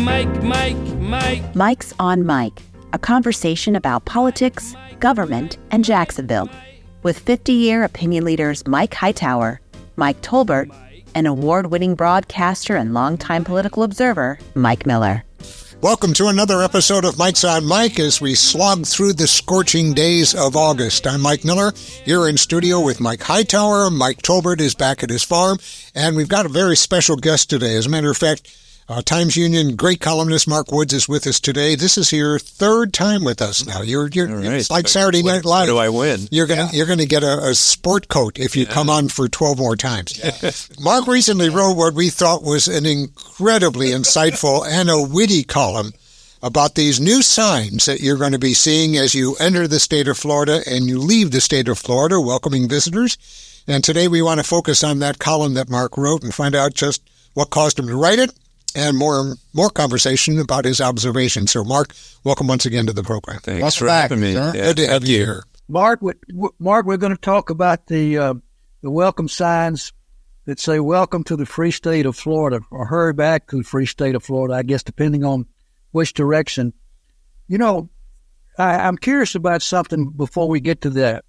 Mike's on Mike, a conversation about politics, government, and Jacksonville, with 50-year opinion leaders Mike Hightower, Mike Tolbert, and award-winning broadcaster and longtime political observer, Mike Miller. Welcome to another episode of Mike's on Mike as we slog through the scorching days of August. I'm Mike Miller, here in studio with Mike Hightower. Mike Tolbert is back at his farm, and we've got a very special guest today. As a matter of fact, Times Union great columnist Mark Woods is with us today. This is your third time with us now. You're right. It's like Saturday Night Live. What do I win? You're gonna get a sport coat if you come on for 12 more times. Yeah. Mark recently wrote what we thought was an incredibly insightful and a witty column about these new signs that you're going to be seeing as you enter the state of Florida and you leave the state of Florida, welcoming visitors. And today we want to focus on that column that Mark wrote and find out just what caused him to write it, and more conversation about his observations. So, Mark, welcome once again to the program. Thanks for having me. Yeah, good to have you here. Mark, we're going to talk about the welcome signs that say "Welcome to the Free State of Florida" or "Hurry back to the Free State of Florida," I guess, depending on which direction. You know, I'm curious about something before we get to that.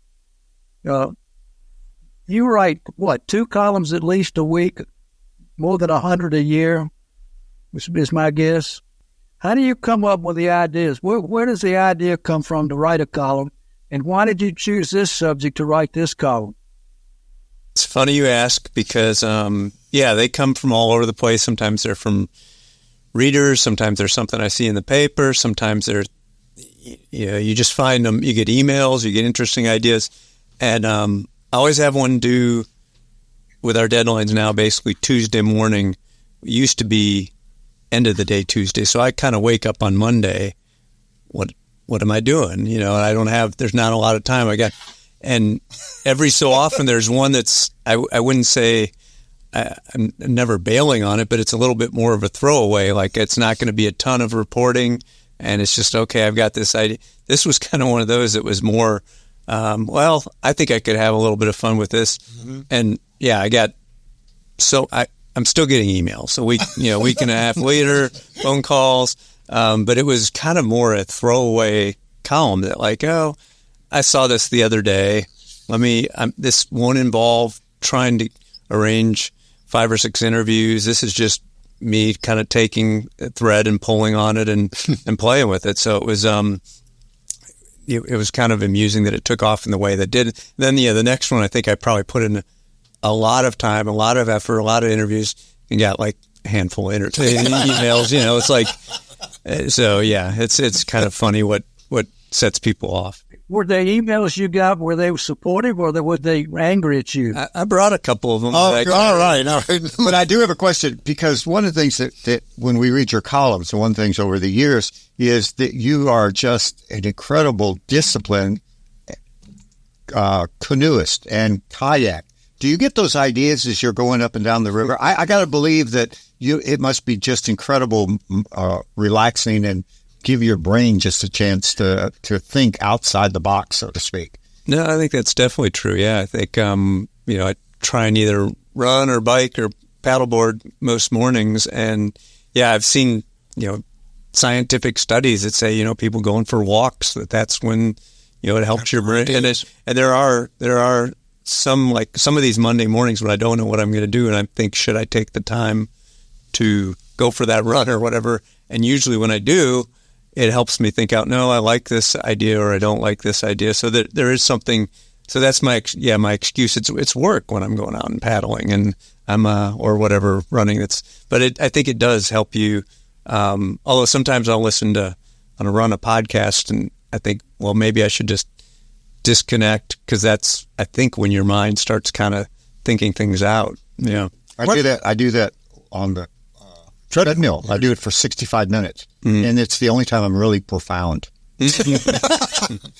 You write, 2 columns at least a week, more than 100 a year, is my guess. How do you come up with the ideas? Where does the idea come from to write a column? And why did you choose this subject to write this column? It's funny you ask because, they come from all over the place. Sometimes they're from readers. Sometimes there's something I see in the paper. Sometimes they're, you just find them. You get emails. You get interesting ideas. And I always have one due with our deadlines now, basically Tuesday morning. It used to be end of the day Tuesday. So I kind of wake up on Monday. What am I doing? There's not a lot of time and every so often there's one that's, I wouldn't say I'm never bailing on it, but it's a little bit more of a throwaway. Like it's not going to be a ton of reporting and it's just, okay, I've got this idea. This was kind of one of those that was more, I think I could have a little bit of fun with this. Mm-hmm. And I'm still getting emails. So week and a half later, phone calls. But it was kind of more a throwaway column that I saw this the other day. This won't involve trying to arrange 5 or 6 interviews. This is just me kind of taking a thread and pulling on it and playing with it. So it was, it was kind of amusing that it took off in the way that did. Then, the next one, I think I probably put in a lot of time, a lot of effort, a lot of interviews, and got like a handful of emails. It's like, so yeah, it's kind of funny what sets people off. Were they emails you got? Were they supportive or were they angry at you? I brought a couple of them. Oh, all right. But I do have a question, because one of the things that when we read your columns, and one of the things over the years is that you are just an incredible disciplined canoeist and kayak. Do you get those ideas as you're going up and down the river? I got to believe that it must be just incredible, relaxing, and give your brain just a chance to think outside the box, so to speak. No, I think that's definitely true. Yeah, I think I try and either run or bike or paddleboard most mornings, and I've seen scientific studies that say people going for walks that's when it helps your brain, and there are some of these Monday mornings when I don't know what I'm going to do and I think, should I take the time to go for that run or whatever? And usually when I do, it helps me think out, no, I like this idea or I don't like this idea. So that there is something. So that's my excuse. It's work when I'm going out and paddling and I'm or whatever running. But I think it does help you. Although sometimes I'll listen on a run a podcast and I think, well, maybe I should just disconnect, because that's, I think, when your mind starts kind of thinking things out. Yeah, I do that on the treadmill. I do it for 65 minutes, and it's the only time I'm really profound.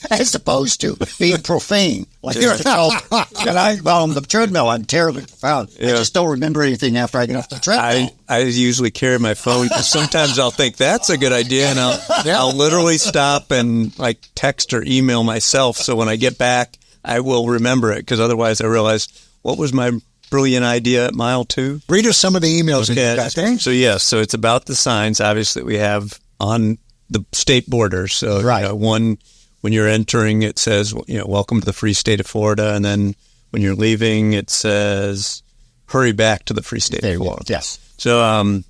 As opposed to being profane. On the treadmill, I'm terribly profound. Yeah. I just don't remember anything after I get off the treadmill. I usually carry my phone because sometimes I'll think that's a good idea, and I'll literally stop and text or email myself. So when I get back, I will remember it, because otherwise I realize, what was my brilliant idea at mile 2? Read us some of the emails that you got. Thanks. So it's about the signs, obviously, we have on the state border. So, Right. One, when you're entering, it says, welcome to the free state of Florida. And then when you're leaving, it says, hurry back to the free state of Florida. Yes. So,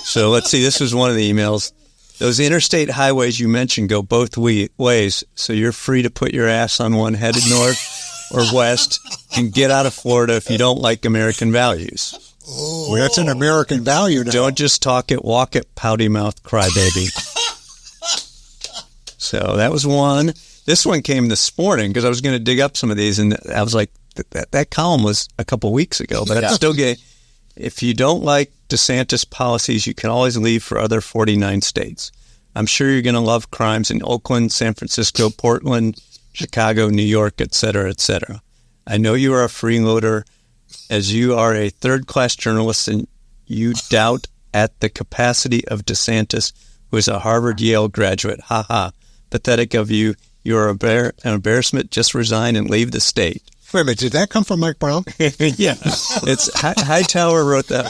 so let's see. This was one of the emails. Those interstate highways you mentioned go both ways, so you're free to put your ass on one headed north or west and get out of Florida if you don't like American values. Oh, that's an American value now. Don't just talk it, walk it, pouty mouth, crybaby. So that was one. This one came this morning because I was going to dig up some of these, and I was like, that column was a couple weeks ago, but it's still gay. If you don't like DeSantis policies, you can always leave for other 49 states. I'm sure you're going to love crimes in Oakland, San Francisco, Portland, Chicago, New York, et cetera, et cetera. I know you are a freeloader, as you are a third-class journalist, and you doubt at the capacity of DeSantis, who is a Harvard-Yale graduate. Ha ha. Pathetic of you. You are an embarrassment. Just resign and leave the state. Wait a minute, did that come from Mike Brown? Yeah, it's Hightower wrote that.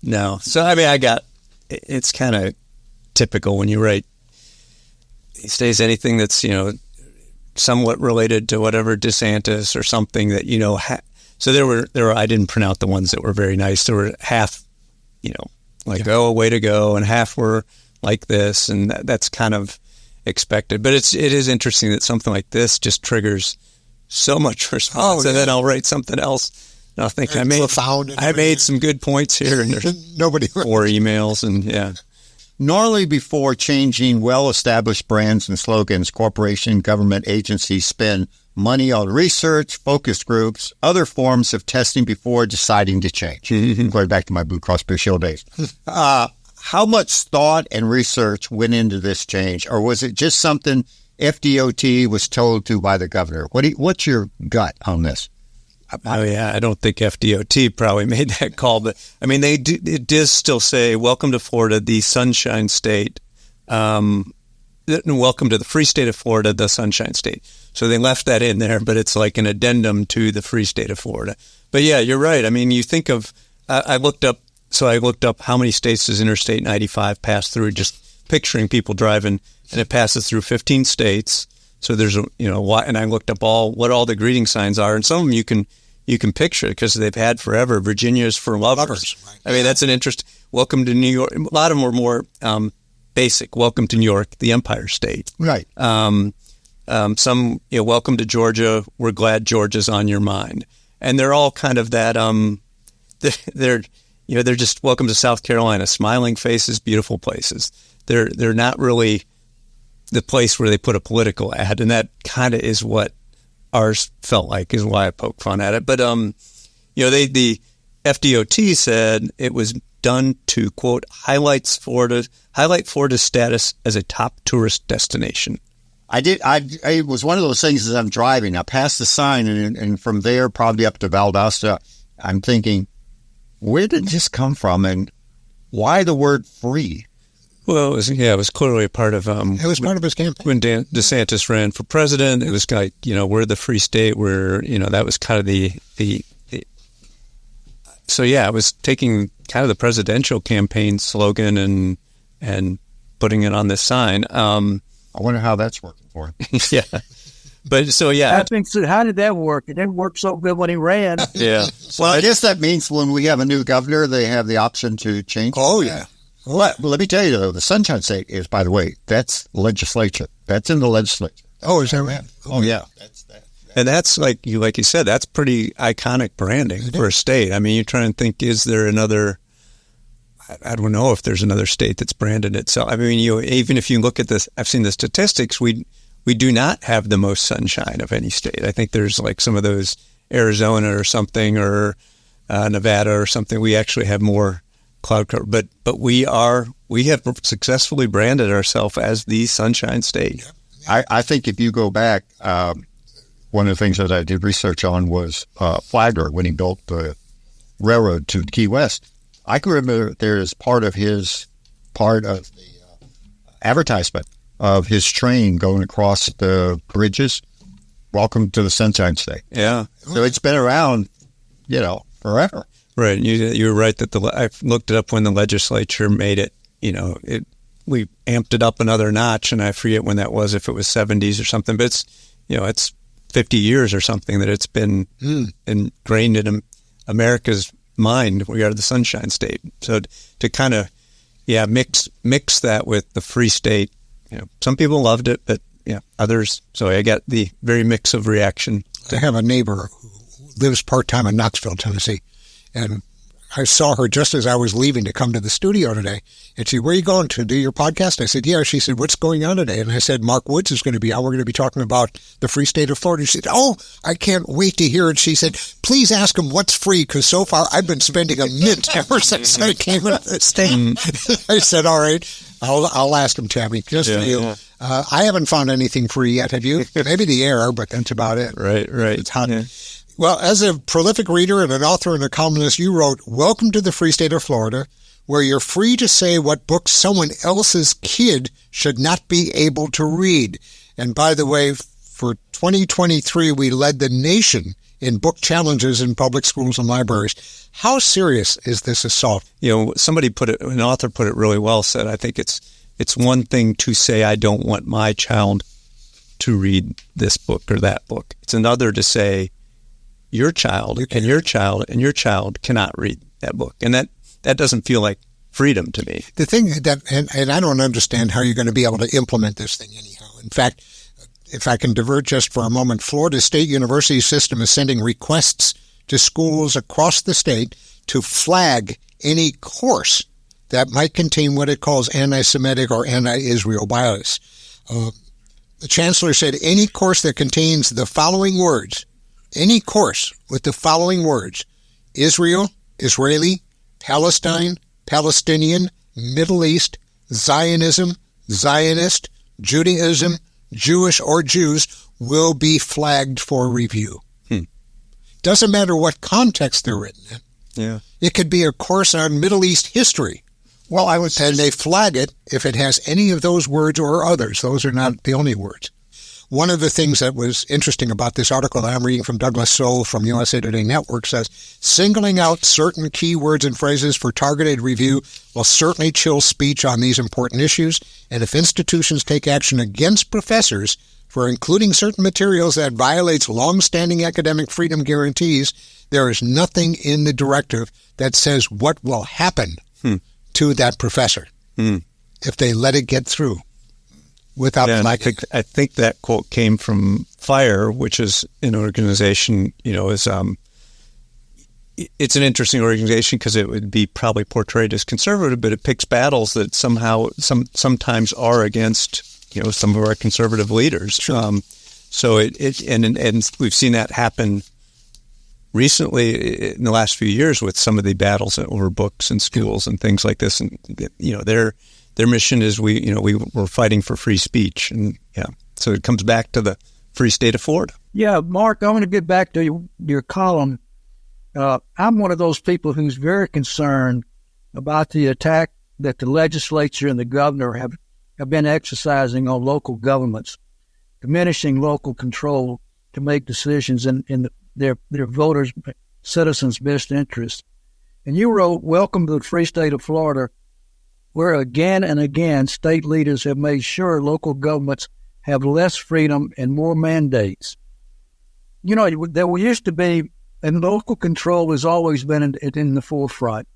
No, so I mean, it's kind of typical when you write these days anything that's somewhat related to whatever DeSantis or something that so there were I didn't print out the ones that were very nice. There were half, oh, way to go, and half were like this, and that's kind of expected. But it is interesting that something like this just triggers so much response, and then I'll write something else, and I'll think I made some good points here, and there's nobody 4 emails, and Normally, before changing well-established brands and slogans, corporation, government agencies spend money on research, focus groups, other forms of testing before deciding to change. Going back to my Blue Cross Blue Shield days. How much thought and research went into this change, or was it just something FDOT was told to by the governor? What's your gut on this? I don't think FDOT probably made that call, but I mean, it does still say, welcome to Florida, the Sunshine State. Welcome to the free state of Florida, the Sunshine State. So they left that in there, but it's like an addendum to the free state of Florida. But yeah, you're right. I mean, you think of, I looked up how many states does Interstate 95 pass through, just picturing people driving, and it passes through 15 states. So there's and I looked up what all the greeting signs are, and some of them you can picture because they've had forever. Virginia is for lovers. Right. I mean, that's an interest. Welcome to New York. A lot of them were more basic. Welcome to New York, the Empire State. Right. Some, welcome to Georgia. We're glad Georgia's on your mind. And they're all kind of that. They're just welcome to South Carolina. Smiling faces, beautiful places. They're not really the place where they put a political ad, and that kind of is what ours felt like, is why I poked fun at it. But the FDOT said it was done to, quote, highlight Florida's status as a top tourist destination. It was one of those things as I'm driving. I passed the sign, and from there, probably up to Valdosta, I'm thinking, where did this come from, and why the word free? Well, it was clearly a part of it was part of his campaign. When DeSantis ran for president, it was like, we're the free state, that was kind of the so yeah, it was taking kind of the presidential campaign slogan and putting it on this sign. I wonder how that's working for him. Yeah. But so, yeah. I think so. How did that work? It didn't work so good when he ran. Yeah. Well, I guess that means when we have a new governor, they have the option to change. Oh, yeah. Well, let me tell you, though, the Sunshine State is, by the way, that's legislature. That's in the legislature. Oh, is that right? Oh, yeah. And that's like you said, that's pretty iconic branding for a state. I mean, you're trying to think, is there another, I don't know if there's another state that's branded itself. I mean, even if you look at this, I've seen the statistics, we do not have the most sunshine of any state. I think there's like some of those, Arizona or something, or Nevada or something. We actually have more cloud cover, but we have successfully branded ourselves as the Sunshine State. I think if you go back, one of the things that I did research on was Flagler when he built the railroad to Key West. I can remember there's part of the advertisement of his train going across the bridges. welcome to the Sunshine State. Yeah. So it's been around, forever. Right. You were right that I looked it up when the legislature made it. We amped it up another notch, and I forget when that was, if it was 70s or something. But it's 50 years or something that it's been ingrained in America's mind. We are the Sunshine State. So to kind of mix that with the Free State. Some people loved it, but others. So I got the very mix of reaction. I have a neighbor who lives part-time in Knoxville, Tennessee, and I saw her just as I was leaving to come to the studio today. And she said, "Where are you going to do your podcast?" I said, "Yeah." She said, "What's going on today?" And I said, "Mark Woods is going to be out. We're going to be talking about the free state of Florida." She said, "Oh, I can't wait to hear it." She said, "Please ask him what's free, because so far I've been spending a mint ever since I came into the state." I said, "All right, I'll ask him, Tammy, just for you." Yeah. I haven't found anything free yet. Have you? Maybe the air, but that's about it. Right. It's hot. Yeah. Well, as a prolific reader and an author and a columnist, you wrote, "Welcome to the free state of Florida, where you're free to say what books someone else's kid should not be able to read." And by the way, for 2023, we led the nation in book challenges in public schools and libraries. How serious is this assault? Somebody an author put it really well, said, I think it's one thing to say, I don't want my child to read this book or that book. It's another to say, your child and your child and your child cannot read that book. And that doesn't feel like freedom to me. The thing that, and I don't understand how you're going to be able to implement this thing anyhow. In fact, if I can divert just for a moment, Florida State University system is sending requests to schools across the state to flag any course that might contain what it calls anti-Semitic or anti-Israel bias. The chancellor said any course that contains the following words, any course with the following words, Israel, Israeli, Palestine, Palestinian, Middle East, Zionism, Zionist, Judaism, Jewish or Jews, will be flagged for review. Doesn't matter what context they're written in. Yeah. It could be a course on Middle East history. Well, I would say they flag it if it has any of those words or others. Those are not the only words. One of the things that was interesting about this article that I'm reading from Douglas Soul from USA Today Network says, singling out certain key words and phrases for targeted review will certainly chill speech on these important issues, and if institutions take action against professors for including certain materials that violates long-standing academic freedom guarantees, there is nothing in the directive that says what will happen to that professor if they let it get through. Without flagging. I think that quote came from FIRE, which is an organization, it's an interesting organization because it would be probably portrayed as conservative, but it picks battles that sometimes are against, some of our conservative leaders. Sure. So and we've seen that happen recently in the last few years with some of the battles over books in schools and things like this. And, their mission is we're fighting for free speech. And so it comes back to the free state of Florida. Yeah, Mark, I want to get back to your column. I'm one of those people who's very concerned about the attack that the legislature and the governor have been exercising on local governments, diminishing local control to make decisions in their voters, citizens' best interest. And you wrote, "Welcome to the free state of Florida, where again and again state leaders have made sure local governments have less freedom and more mandates." There used to be, and local control has always been in the forefront.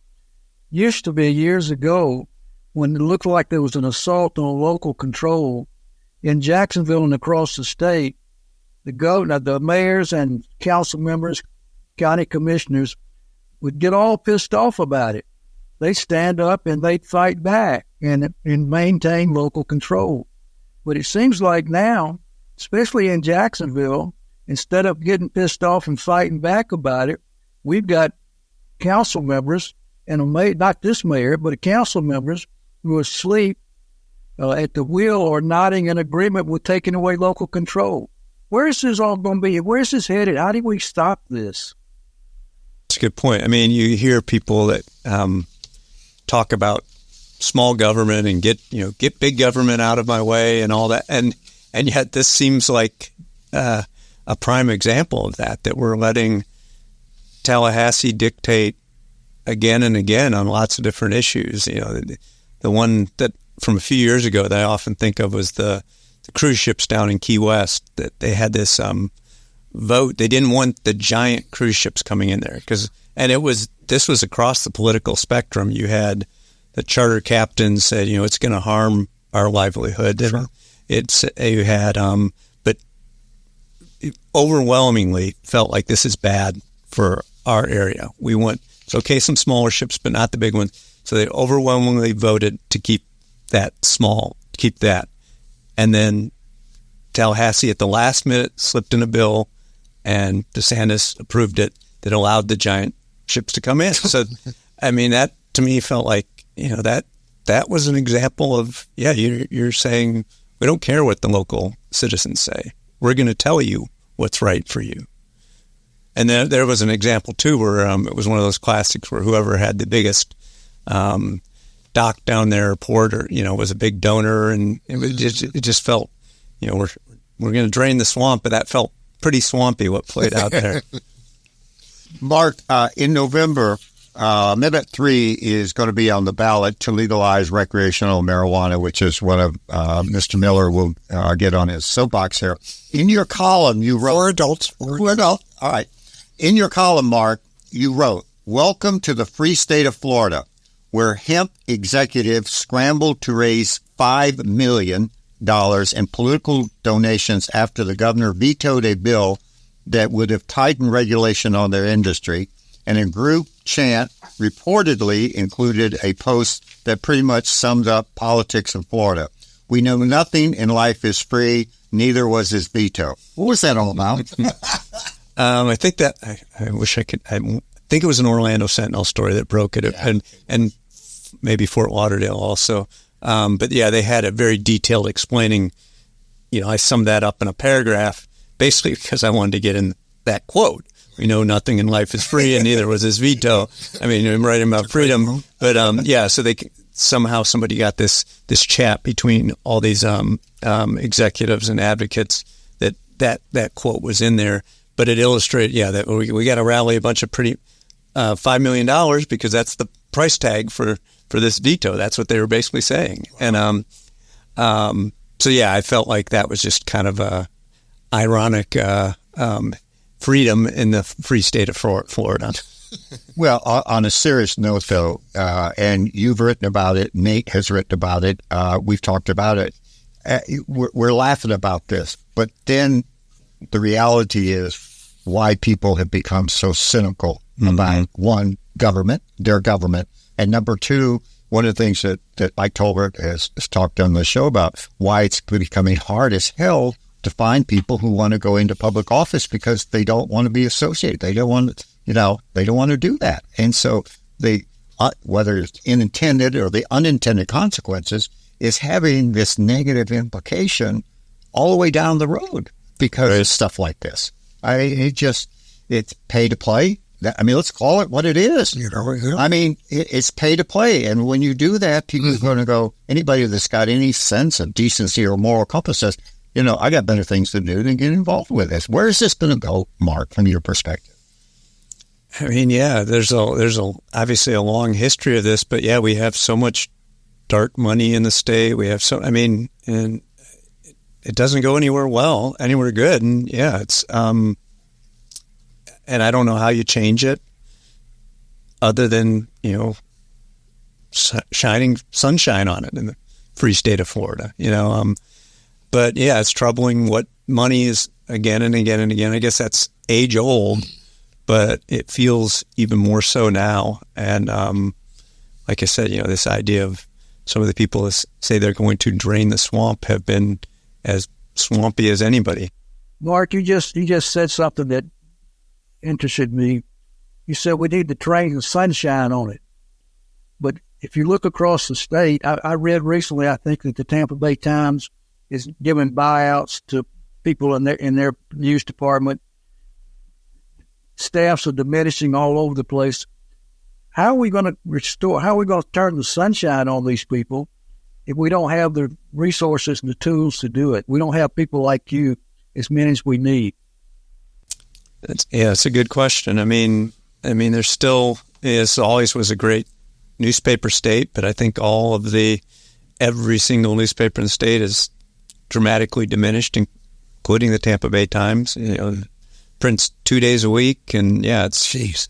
Used to be years ago when it looked like there was an assault on local control in Jacksonville and across the state. The governor, the mayors and council members, county commissioners would get all pissed off about it. They stand up and they fight back and maintain local control. But it seems like now, especially in Jacksonville, instead of getting pissed off and fighting back about it, we've got council members and not this mayor, but council members who are asleep at the wheel or nodding in agreement with taking away local control. Where is this all going to be? Where is this headed? How do we stop this? That's a good point. I mean, you hear people that talk about small government and get big government out of my way and all that, and yet this seems like a prime example of that we're letting Tallahassee dictate again and again on lots of different issues. You know, the one that from a few years ago that I often think of was the cruise ships down in Key West, that they had this vote. They didn't want the giant cruise ships coming in there this was across the political spectrum. You had the charter captains said, you know, it's going to harm our livelihood. Sure. You had, but it overwhelmingly felt like this is bad for our area. It's okay, some smaller ships, but not the big ones. So they overwhelmingly voted to keep that small, keep that. And then Tallahassee at the last minute slipped in a bill, and DeSantis approved it, that allowed the giant ships to come in. So, I mean, that to me felt like, you know, that was an example of, yeah, you're saying, we don't care what the local citizens say. We're going to tell you what's right for you. And then there was an example, too, where it was one of those classics where whoever had the biggest dock down there, port, or, you know, was a big donor. And it just felt, you know, we're going to drain the swamp, but that felt pretty swampy what played out there. Mark, in November, Amendment 3 is going to be on the ballot to legalize recreational marijuana, which is what Mr. Miller will get on his soapbox here. In your column, you wrote... For adults. For adults. All right. In your column, Mark, you wrote, "Welcome to the free state of Florida, where hemp executives scrambled to raise $5 million in political donations after the governor vetoed a bill that would have tightened regulation on their industry." And a group chant reportedly included a post that pretty much summed up politics in Florida. "We know nothing in life is free, neither was his veto." What was that all about? I think that I wish I could. I think it was an Orlando Sentinel story that broke it, yeah. and maybe Fort Lauderdale also. But yeah, they had a very detailed explaining. You know, I summed that up in a paragraph, basically because I wanted to get in that quote. "We know nothing in life is free, and neither was his veto." I mean, I'm writing about freedom, but yeah. So somehow somebody got this chat between all these executives and advocates that quote was in there. But it illustrated, yeah, that we got to rally a bunch of pretty $5 million because that's the price tag for this veto. That's what they were basically saying. And so yeah, I felt like that was just kind of a ironic freedom in the free state of Florida. Well, on a serious note, though, and you've written about it, Nate has written about it, we've talked about it, we're laughing about this, but then the reality is why people have become so cynical about, one, their government, and number two, one of the things that Mike Tolbert has talked on the show about, why it's becoming hard as hell to find people who want to go into public office because they don't want to be associated. They don't want to, they don't want to do that. And so they, whether it's intended or the unintended consequences, is having this negative implication all the way down the road because of stuff like this. It's pay to play. I mean, let's call it what it is. I mean, it's pay to play. And when you do that, people are going to go, anybody that's got any sense of decency or moral compass says, I got better things to do than get involved with this. Where is this going to go, Mark, from your perspective? I mean, yeah, there's obviously a long history of this, but yeah, we have so much dark money in the state. We have and it doesn't go anywhere good. And yeah, it's, and I don't know how you change it other than, shining sunshine on it in the free state of Florida, but yeah, it's troubling what money is again and again and again. I guess that's age old, but it feels even more so now. And like I said, this idea of some of the people that say they're going to drain the swamp have been as swampy as anybody. Mark, you just said something that interested me. You said we need to drain the sunshine on it. But if you look across the state, I read recently, I think that the Tampa Bay Times is giving buyouts to people in their news department. Staffs are diminishing all over the place. How are we going to turn the sunshine on these people if we don't have the resources and the tools to do it? We don't have people like you, as many as we need. It's a good question. I mean, there's still, it always was a great newspaper state, but I think every single newspaper in the state is dramatically diminished, including the Tampa Bay Times. Prints 2 days a week, and it's. Jeez.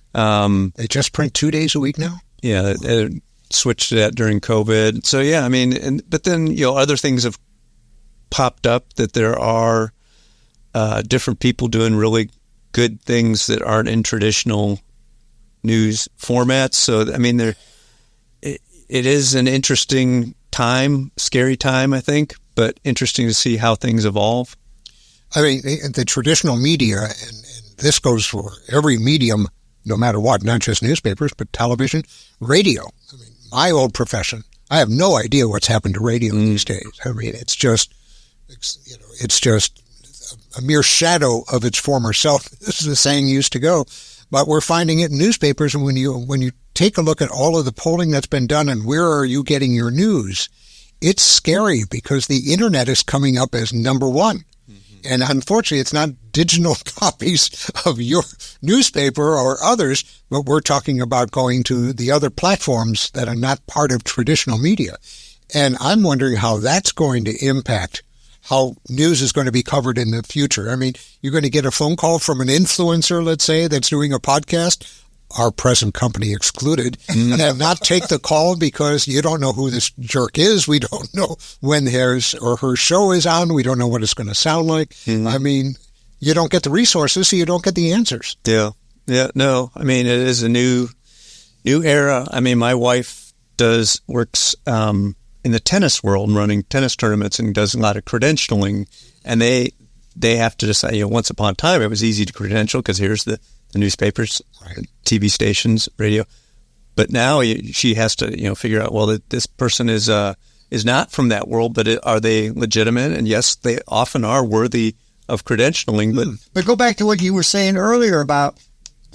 They just print 2 days a week now? Yeah, they switched to that during COVID. So but then other things have popped up that there are different people doing really good things that aren't in traditional news formats. So it is an interesting time, scary time, I think, but interesting to see how things evolve. I mean, the traditional media, and this goes for every medium, no matter what, not just newspapers, but television, radio. I mean, my old profession, I have no idea what's happened to radio these days. I mean, it's just a mere shadow of its former self. This is the saying used to go. But we're finding it in newspapers, and when you take a look at all of the polling that's been done and where are you getting your news, it's scary because the internet is coming up as number one. And unfortunately, it's not digital copies of your newspaper or others, but we're talking about going to the other platforms that are not part of traditional media. And I'm wondering how that's going to impact how news is going to be covered in the future. I mean, you're going to get a phone call from an influencer, let's say, that's doing a podcast, our present company excluded, and not take the call because you don't know who this jerk is. We don't know when his or her show is on. We don't know what it's going to sound like. I mean, you don't get the resources, so you don't get the answers. Yeah. No, I mean, it is a new era. I mean, my wife works in the tennis world, running tennis tournaments, and does a lot of credentialing. And they have to decide. Once upon a time, it was easy to credential because here's the newspapers, right, TV stations, radio. But now she has to, figure out, well, that this person is not from that world, but are they legitimate? And yes, they often are worthy of credentialing. But go back to what you were saying earlier about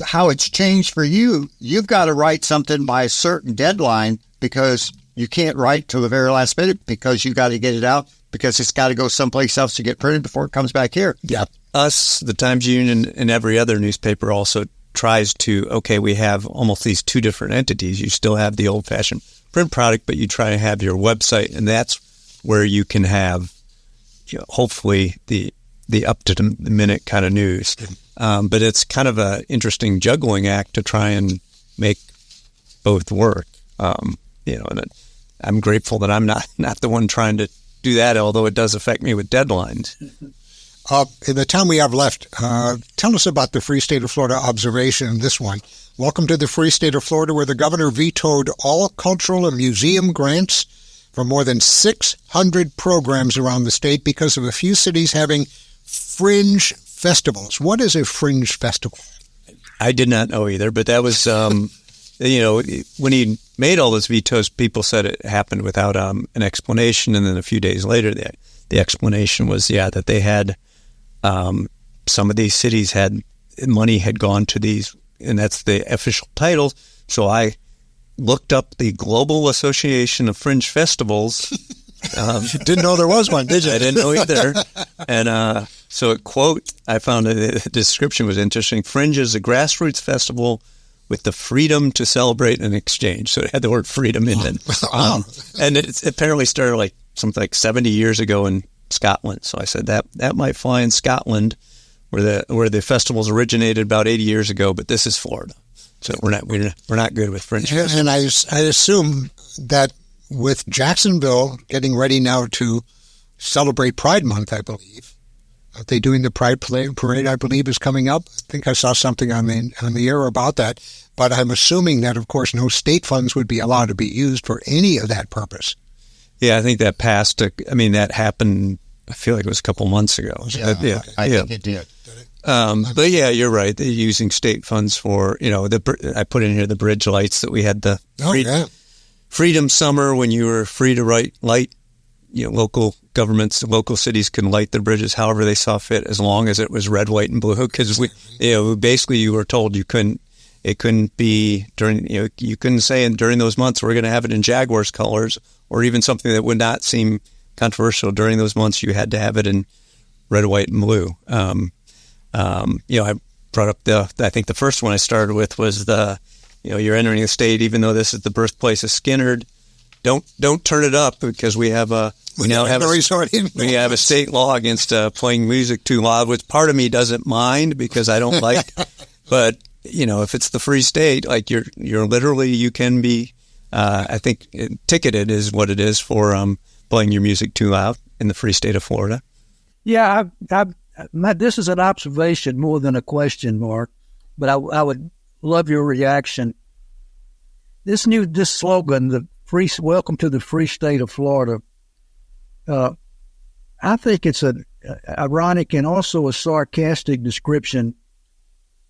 how it's changed for you. You've got to write something by a certain deadline because you can't write till the very last minute because you got to get it out because it's got to go someplace else to get printed before it comes back here. Yeah. Us, the Times Union, and every other newspaper also tries to, we have almost these two different entities. You still have the old-fashioned print product, but you try to have your website, and that's where you can have, hopefully, the up-to-the-minute kind of news. But it's kind of an interesting juggling act to try and make both work. And I'm grateful that I'm not the one trying to do that, although it does affect me with deadlines. In the time we have left, tell us about the Free State of Florida observation, this one. Welcome to the Free State of Florida, where the governor vetoed all cultural and museum grants for more than 600 programs around the state because of a few cities having fringe festivals. What is a fringe festival? I did not know either, but that was, when he made all those vetoes, people said it happened without an explanation, and then a few days later, the explanation was, that they had some of these cities money had gone to these, and that's the official title. So I looked up the Global Association of Fringe Festivals. Didn't know there was one, did you? I didn't know either. And so a quote, I found the description was interesting. Fringe is a grassroots festival with the freedom to celebrate and exchange. So it had the word freedom in it. And it apparently started something like 70 years ago in Scotland. So I said that might fly in Scotland, where the festivals originated about 80 years ago. But this is Florida, so we're not good with fringe. And I assume that with Jacksonville getting ready now to celebrate Pride Month, I believe, are they doing the Pride Parade? I believe is coming up. I think I saw something on the air about that. But I'm assuming that, of course, no state funds would be allowed to be used for any of that purpose. Yeah, I think that passed. That happened. I feel like it was a couple months ago. I think it did. But yeah, you're right. They're using state funds for I put in here the bridge lights that we had the Freedom Summer when you were free to light. Local governments, local cities can light their bridges however they saw fit, as long as it was red, white, and blue. Because basically you were told you couldn't. It couldn't be during, you couldn't say during those months we're going to have it in Jaguars colors, or even something that would not seem controversial. During those months, you had to have it in red, white, and blue. I brought up I think the first one I started with was you're entering the state, even though this is the birthplace of Skinnerd. Don't turn it up, because we have a state law against playing music too loud, which part of me doesn't mind because I don't like. But if it's the free state, like you're literally, you can be. I think ticketed is what it is for playing your music too loud in the free state of Florida. Yeah, this is an observation more than a question, Mark. But I would love your reaction. This slogan, the "Welcome to the Free State of Florida," I think it's an ironic and also a sarcastic description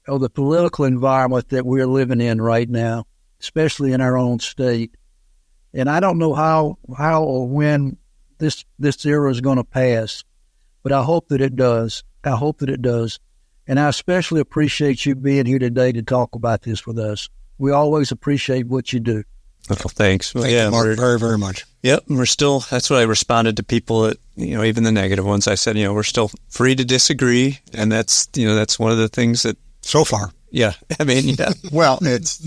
of the political environment that we're living in right now, especially in our own state. And I don't know how or when this era is going to pass, but I hope that it does. And I especially appreciate you being here today to talk about this with us. We always appreciate what you do. Well, thanks. Well, Thank you, Mark, very, very much. Yep. That's what I responded to people that, even the negative ones. I said, we're still free to disagree. And that's one of the things that. So far. Yeah. I mean, yeah. Well, it's,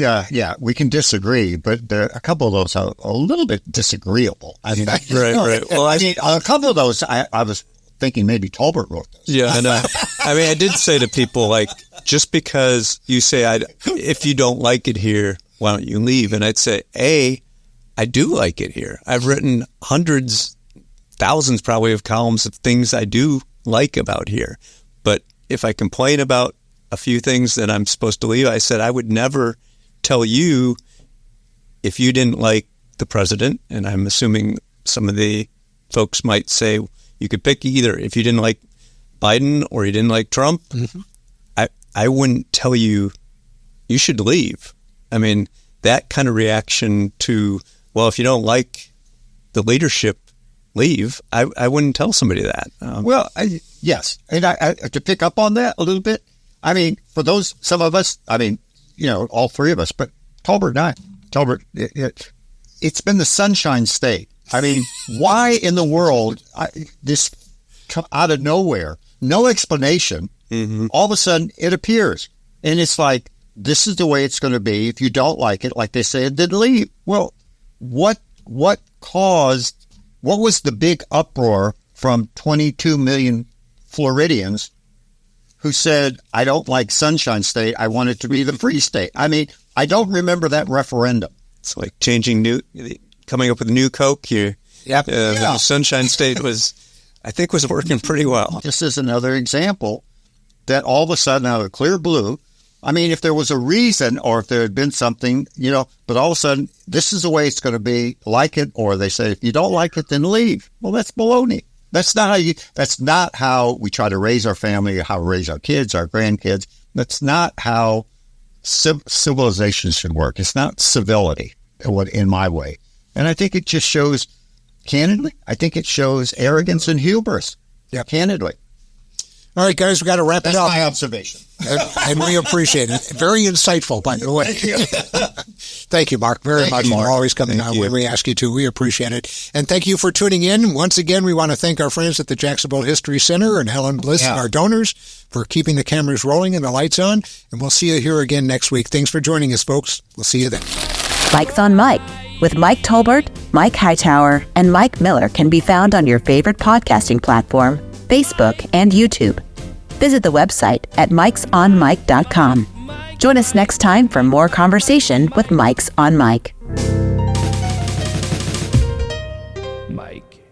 we can disagree, but a couple of those are a little bit disagreeable. I mean, right. Well, a couple of those, I was thinking maybe Tolbert wrote those. Yeah. And I mean, I did say to people, like, just because you say, if you don't like it here, why don't you leave? And I'd say, I do like it here. I've written hundreds, thousands probably of columns of things I do like about here. But if I complain about a few things that I'm supposed to leave, I said I would never tell you if you didn't like the president. And I'm assuming some of the folks might say you could pick either. If you didn't like Biden or you didn't like Trump, I wouldn't tell you should leave. I mean, that kind of reaction to, well, if you don't like the leadership, leave. I wouldn't tell somebody that. Yes. And I to pick up on that a little bit, I mean, for some of us, I mean, all three of us, but Tolbert and I, it's been the Sunshine State. I mean, why in the world, this out of nowhere, no explanation, all of a sudden it appears. And it's like, this is the way it's going to be. If you don't like it, like they said, then leave. Well, what was the big uproar from 22 million Floridians who said, I don't like Sunshine State, I want it to be the Free State? I mean, I don't remember that referendum. It's like coming up with a new Coke here. Yep. The Sunshine State was working pretty well. This is another example that all of a sudden, out of clear blue, I mean, if there was a reason or if there had been something, but all of a sudden, this is the way it's going to be, like it, or they say, if you don't like it, then leave. Well, that's baloney. That's not how we try to raise our family, how we raise our kids, our grandkids. That's not how civilization should work. It's not civility, in my way. And I think it just shows, candidly, arrogance and hubris. Yeah. Candidly. All right, guys, we got to wrap it up. That's my observation. And we appreciate it. Very insightful, by the way. Thank you, Mark, very much for always coming on when we ask you to. We appreciate it. And thank you for tuning in. Once again, we want to thank our friends at the Jacksonville History Center and Helen Bliss, our donors, for keeping the cameras rolling and the lights on. And we'll see you here again next week. Thanks for joining us, folks. We'll see you then. Mike's on Mike with Mike Tolbert, Mike Hightower, and Mike Miller can be found on your favorite podcasting platform, Facebook, and YouTube. Visit the website at mikesonmike.com. Join us next time for more conversation with Mike's on Mike. Mike.